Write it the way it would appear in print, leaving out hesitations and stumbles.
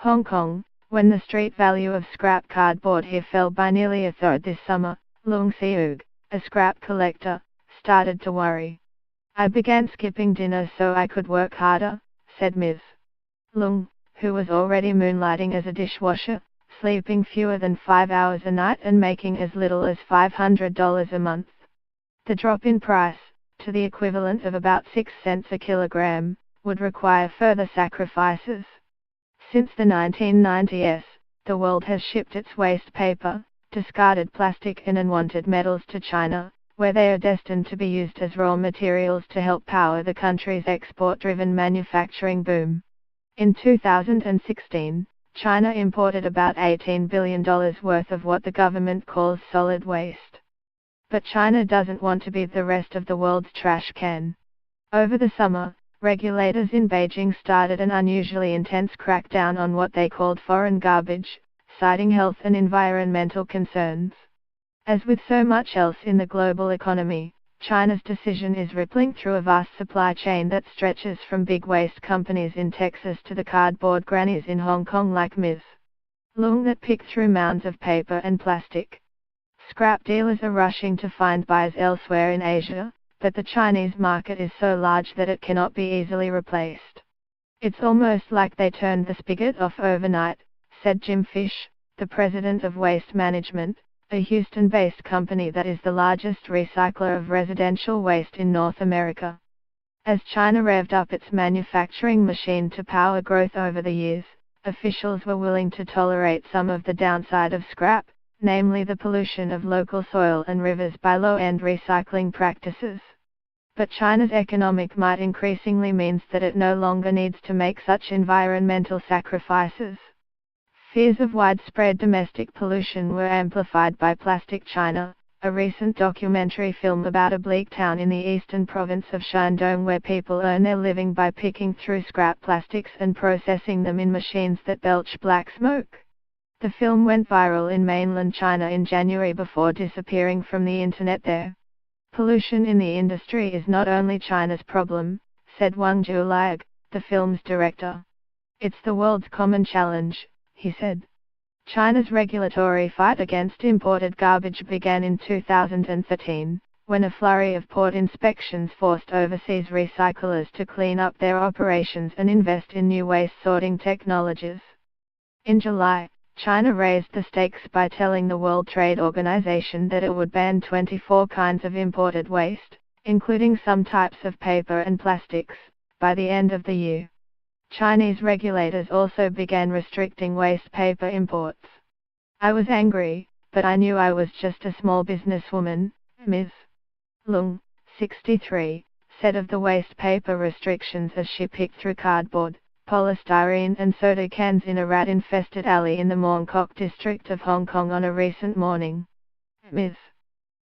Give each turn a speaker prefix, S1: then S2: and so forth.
S1: Hong Kong, when the street value of scrap cardboard here fell by nearly a third this summer, Leung Seug, a scrap collector, started to worry. "I began skipping dinner so I could work harder," said Ms. Leung, who was already moonlighting as a dishwasher, sleeping fewer than 5 hours a night and making as little as $500 a month. The drop in price, to the equivalent of about 6 cents a kilogram, would require further sacrifices. Since the 1990s, the world has shipped its waste paper, discarded plastic and unwanted metals to China, where they are destined to be used as raw materials to help power the country's export-driven manufacturing boom. In 2016, China imported about $18 billion worth of what the government calls solid waste. But China doesn't want to be the rest of the world's trash can. Over the summer, regulators in Beijing started an unusually intense crackdown on what they called foreign garbage, citing health and environmental concerns. As with so much else in the global economy, China's decision is rippling through a vast supply chain that stretches from big waste companies in Texas to the cardboard grannies in Hong Kong like Ms. Leung that pick through mounds of paper and plastic. Scrap dealers are rushing to find buyers elsewhere in Asia, but the Chinese market is so large that it cannot be easily replaced. "It's almost like they turned the spigot off overnight," said Jim Fish, the president of Waste Management, a Houston-based company that is the largest recycler of residential waste in North America. As China revved up its manufacturing machine to power growth over the years, officials were willing to tolerate some of the downside of scrap, namely the pollution of local soil and rivers by low-end recycling practices. But China's economic might increasingly means that it no longer needs to make such environmental sacrifices. Fears of widespread domestic pollution were amplified by Plastic China, a recent documentary film about a bleak town in the eastern province of Shandong where people earn their living by picking through scrap plastics and processing them in machines that belch black smoke. The film went viral in mainland China in January before disappearing from the internet there. "Pollution in the industry is not only China's problem," said Wang Juliag, the film's director. "It's the world's common challenge," he said. China's regulatory fight against imported garbage began in 2013, when a flurry of port inspections forced overseas recyclers to clean up their operations and invest in new waste sorting technologies. In July, China raised the stakes by telling the World Trade Organization that it would ban 24 kinds of imported waste, including some types of paper and plastics, by the end of the year. Chinese regulators also began restricting waste paper imports. "I was angry, but I knew I was just a small businesswoman," Ms. Leung, 63, said of the waste paper restrictions as she picked through cardboard, polystyrene and soda cans in a rat-infested alley in the Mong Kok district of Hong Kong on a recent morning. Ms.